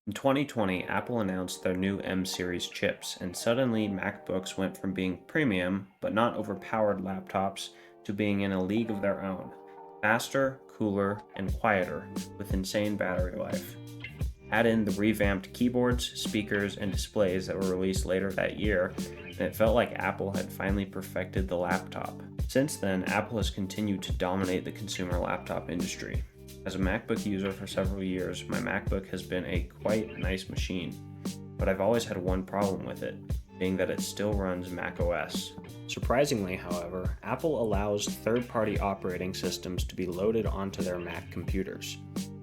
In 2020, Apple announced their new M series chips, and suddenly MacBooks went from being premium, but not overpowered laptops, to being in a league of their own. Faster, cooler, and quieter, with insane battery life. Add in the revamped keyboards, speakers, and displays that were released later that year, and it felt like Apple had finally perfected the laptop. Since then, Apple has continued to dominate the consumer laptop industry. As a MacBook user for several years, my MacBook has been a quite nice machine, but I've always had one problem with it, being that it still runs macOS. Surprisingly, however, Apple allows third-party operating systems to be loaded onto their Mac computers.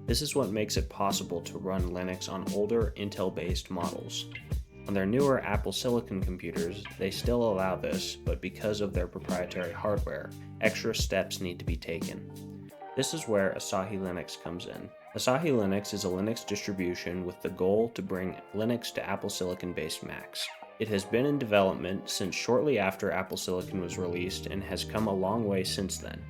This is what makes it possible to run Linux on older Intel-based models. On their newer Apple Silicon computers, they still allow this, but because of their proprietary hardware, extra steps need to be taken. This is where Asahi Linux comes in. Asahi Linux is a Linux distribution with the goal to bring Linux to Apple Silicon-based Macs. It has been in development since shortly after Apple Silicon was released and has come a long way since then.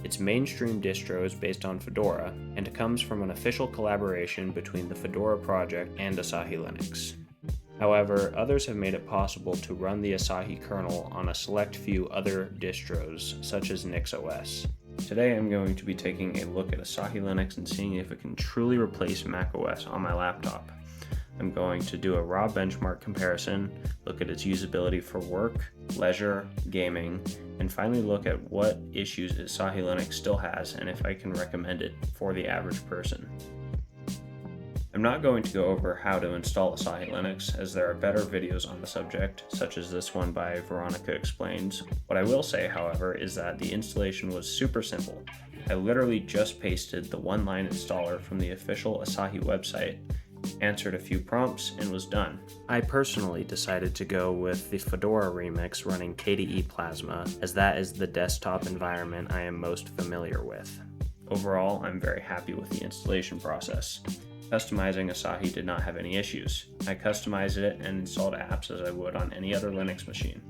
Its mainstream distro is based on Fedora, and comes from an official collaboration between the Fedora project and Asahi Linux. However, others have made it possible to run the Asahi kernel on a select few other distros, such as NixOS. Today I'm going to be taking a look at Asahi Linux and seeing if it can truly replace macOS on my laptop. I'm going to do a raw benchmark comparison, look at its usability for work, leisure, gaming, and finally look at what issues Asahi Linux still has and if I can recommend it for the average person. I'm not going to go over how to install Asahi Linux, as there are better videos on the subject, such as this one by Veronica Explains. What I will say, however, is that the installation was super simple. I literally just pasted the one-line installer from the official Asahi website, answered a few prompts, and was done. I personally decided to go with the Fedora remix running KDE Plasma, as that is the desktop environment I am most familiar with. Overall, I'm very happy with the installation process. Customizing Asahi did not have any issues. I customized it and installed apps as I would on any other Linux machine.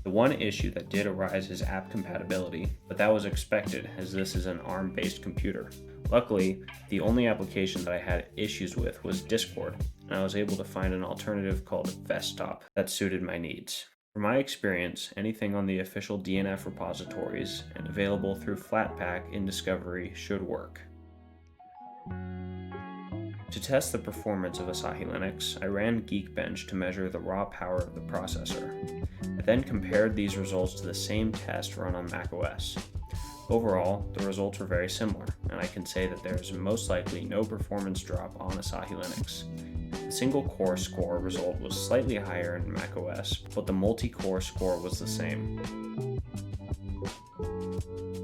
The one issue that did arise is app compatibility, but that was expected as this is an ARM-based computer. Luckily, the only application that I had issues with was Discord, and I was able to find an alternative called Vestop that suited my needs. From my experience, anything on the official DNF repositories and available through Flatpak in Discovery should work. To test the performance of Asahi Linux, I ran Geekbench to measure the raw power of the processor. I then compared these results to the same test run on macOS. Overall, the results were very similar, and I can say that there is most likely no performance drop on Asahi Linux. The single-core score result was slightly higher in macOS, but the multi-core score was the same.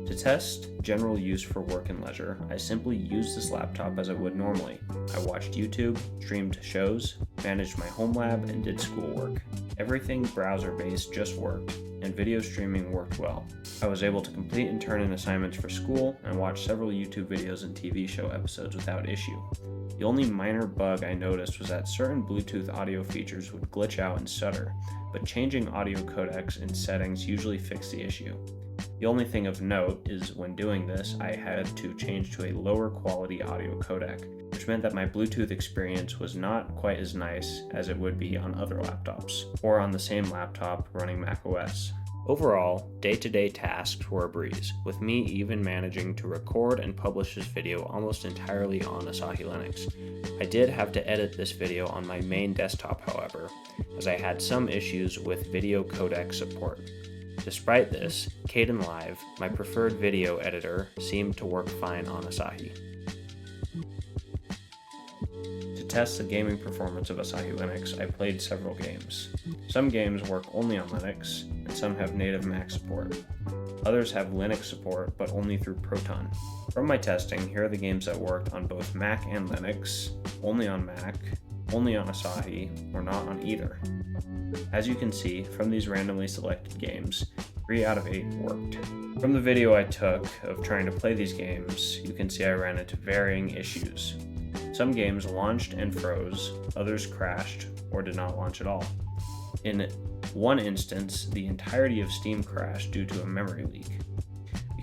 To test general use for work and leisure, I simply used this laptop as I would normally. I watched YouTube, streamed shows, managed my home lab, and did schoolwork. Everything browser-based just worked, and video streaming worked well. I was able to complete and turn in assignments for school and watch several YouTube videos and TV show episodes without issue. The only minor bug I noticed was that certain Bluetooth audio features would glitch out and stutter, but changing audio codecs in settings usually fixed the issue. The only thing of note is when doing this, I had to change to a lower quality audio codec, which meant that my Bluetooth experience was not quite as nice as it would be on other laptops, or on the same laptop running macOS. Overall, day-to-day tasks were a breeze, with me even managing to record and publish this video almost entirely on Asahi Linux. I did have to edit this video on my main desktop, however, as I had some issues with video codec support. Despite this, Kdenlive, my preferred video editor, seemed to work fine on Asahi. To test the gaming performance of Asahi Linux, I played several games. Some games work only on Linux, and some have native Mac support. Others have Linux support, but only through Proton. From my testing, here are the games that worked on both Mac and Linux, only on Mac, only on Asahi, or not on either. As you can see, from these randomly selected games, 3 out of 8 worked. From the video I took of trying to play these games, you can see I ran into varying issues. Some games launched and froze, others crashed or did not launch at all. In one instance, the entirety of Steam crashed due to a memory leak.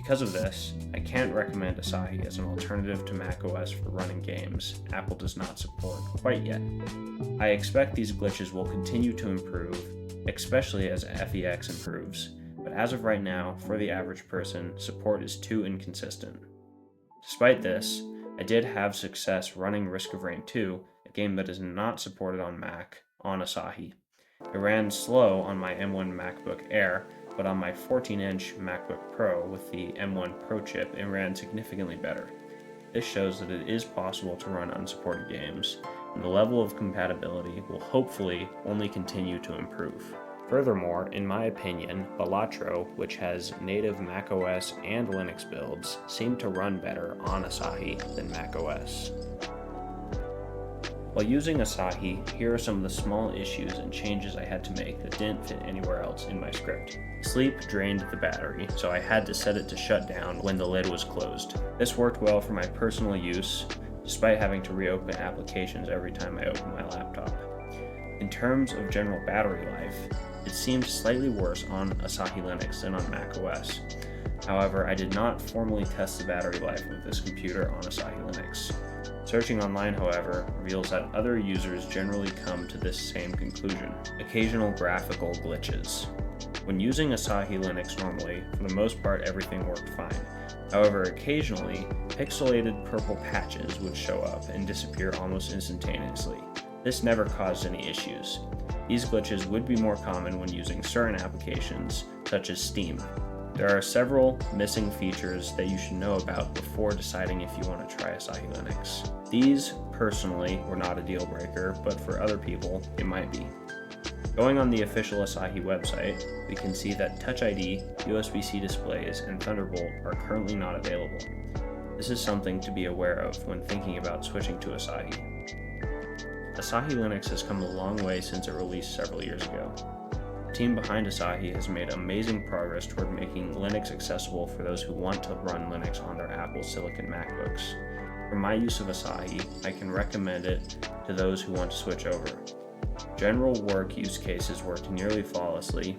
Because of this, I can't recommend Asahi as an alternative to macOS for running games Apple does not support quite yet. I expect these glitches will continue to improve, especially as FEX improves, but as of right now, for the average person, support is too inconsistent. Despite this, I did have success running Risk of Rain 2, a game that is not supported on Mac, on Asahi. It ran slow on my M1 MacBook Air, but on my 14-inch MacBook Pro with the M1 Pro chip, it ran significantly better. This shows that it is possible to run unsupported games, and the level of compatibility will hopefully only continue to improve. Furthermore, in my opinion, Balatro, which has native macOS and Linux builds, seem to run better on Asahi than macOS. While using Asahi, here are some of the small issues and changes I had to make that didn't fit anywhere else in my script. Sleep drained the battery, so I had to set it to shut down when the lid was closed. This worked well for my personal use, despite having to reopen applications every time I open my laptop. In terms of general battery life, it seemed slightly worse on Asahi Linux than on macOS. However, I did not formally test the battery life of this computer on Asahi Linux. Searching online, however, reveals that other users generally come to this same conclusion: occasional graphical glitches. When using Asahi Linux normally, for the most part everything worked fine. However, occasionally, pixelated purple patches would show up and disappear almost instantaneously. This never caused any issues. These glitches would be more common when using certain applications, such as Steam. There are several missing features that you should know about before deciding if you want to try Asahi Linux. These, personally, were not a deal breaker, but for other people, it might be. Going on the official Asahi website, we can see that Touch ID, USB-C displays, and Thunderbolt are currently not available. This is something to be aware of when thinking about switching to Asahi. Asahi Linux has come a long way since it released several years ago. The team behind Asahi has made amazing progress toward making Linux accessible for those who want to run Linux on their Apple Silicon MacBooks. For my use of Asahi, I can recommend it to those who want to switch over. General work use cases worked nearly flawlessly,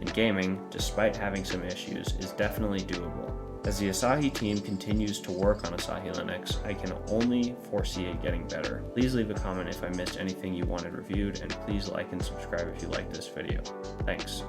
and gaming, despite having some issues, is definitely doable. As the Asahi team continues to work on Asahi Linux, I can only foresee it getting better. Please leave a comment if I missed anything you wanted reviewed, and please like and subscribe if you liked this video. Thanks.